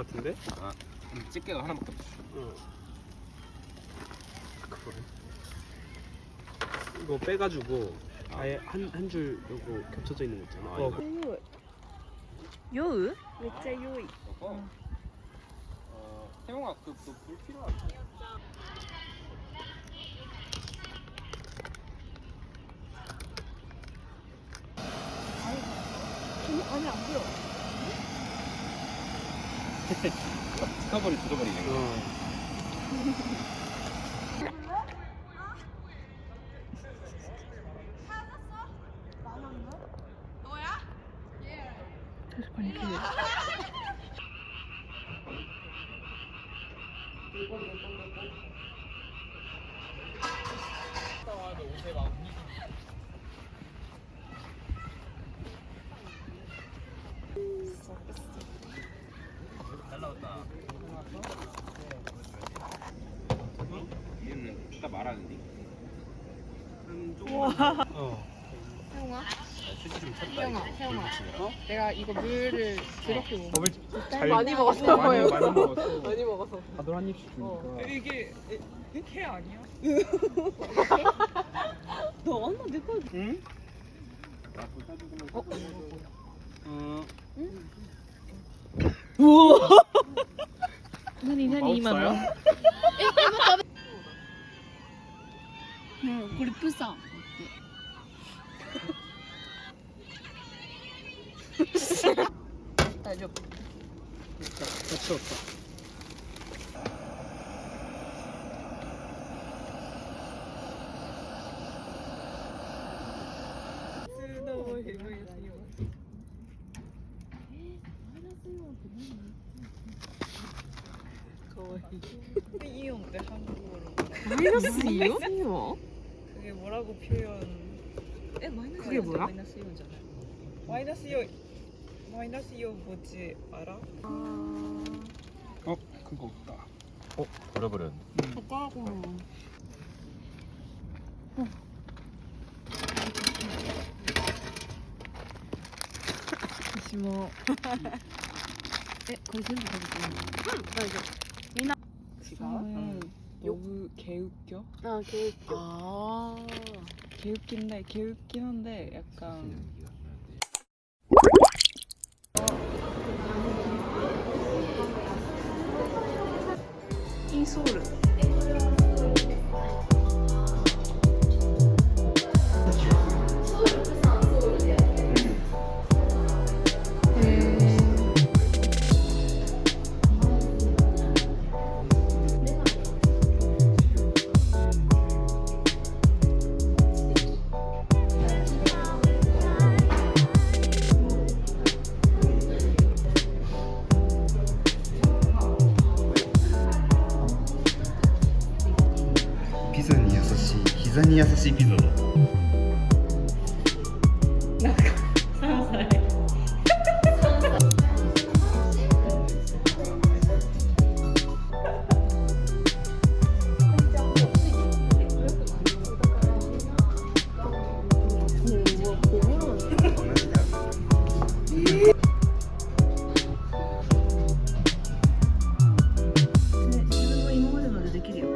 것 같은데? 아, 집게가 하나밖에 없어. 이거 빼가지고 아예 한 줄 요거 겹쳐져 있는 거 있잖아. 아, 그거酔うめっちゃ酔い 이거 태용아 그불 필요하지? 아니 안 보여 스카버리 죽어버리네. 잘 나왔다. 얘는 이따 말하는데. 태용아 수지 좀 쳤다. 태용아 내가 이거 물을 그렇게 먹어 밥을 잘 많이 먹었어 많이 먹었어. 많이 먹어서 다들 한 입씩 주니까. 이게 개 아니야? 너 완전 내 거. 응?何何今の 마법사야? これプサン大丈夫 다 치웠다. 이용돼 한국어로. 마이너스 2요? 그게 뭐라고 표현? 그게 뭐야? 마이너스 이온잖아요. 마이너스 이온 뭐지 알아? 그거 없다. 버려버렸네. 젓가락으로私もこれ全部食べていいの大丈夫 지금 여기 개웃겨? 아 개웃겨 개웃긴 한데 약간 인소를ピザに優しい、膝に優しいピザだ。自分も今までのでできるよ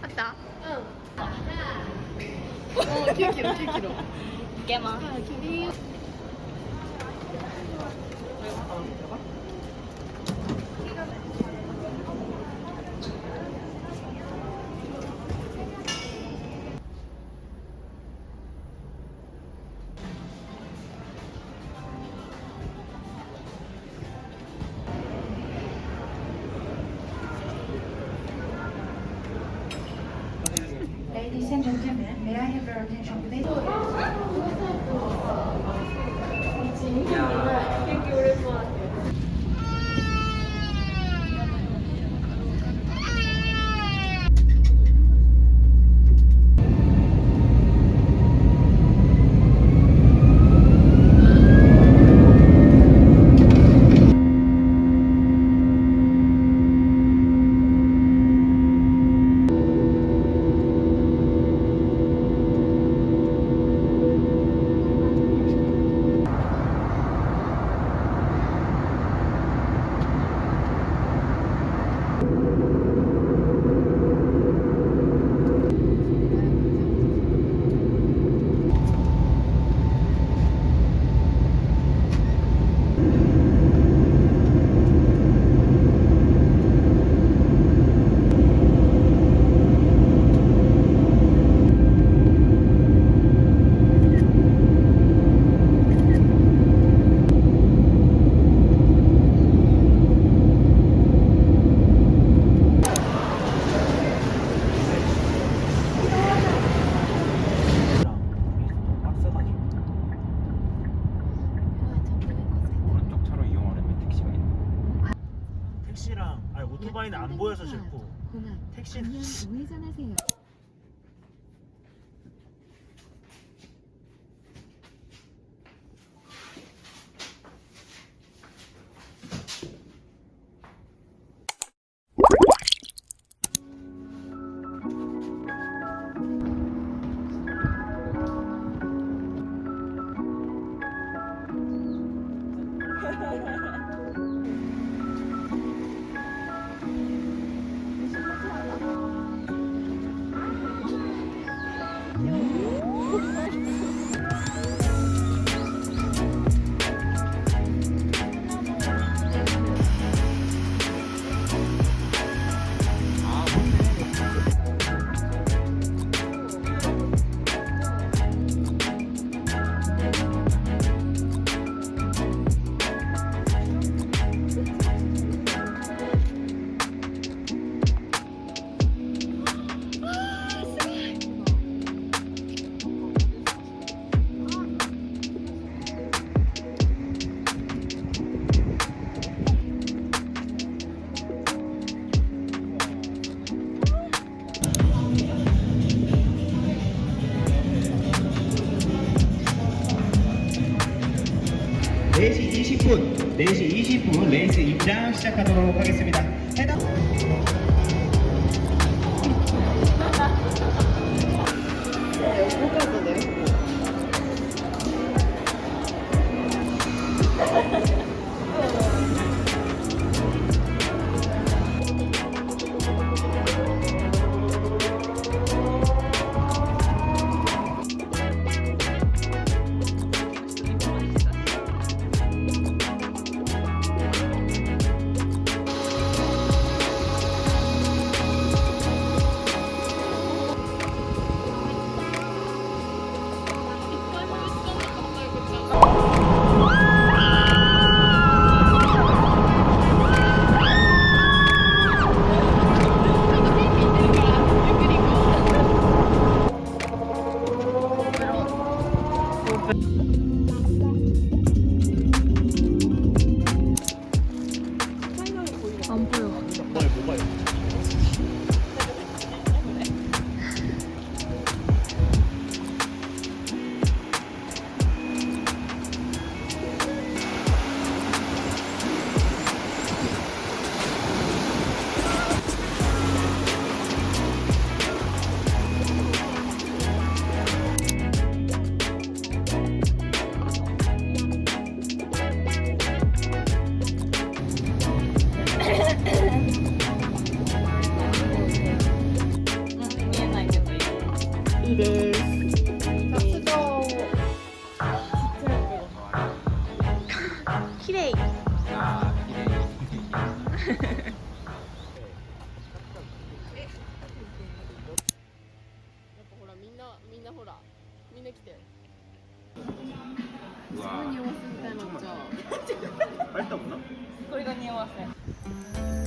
맞다. 응. 길 길어, 길 길어. 깨마. 길이. Ladies and gentlemen, may I have your attention please? 오른쪽 차로 이용하려면 택시가 있나? 택시랑 아니 오토바이는 안 보여서 싫고 공항 택시는 우회전하세요. 네 4시 20분 레이스 입장 시작하도록 하겠습니다. 해당 いいです。出場。綺麗。あー、綺麗。ほらみんなほらみんな来て。うわ匂わせみたいなのじゃあ。これが匂わせ。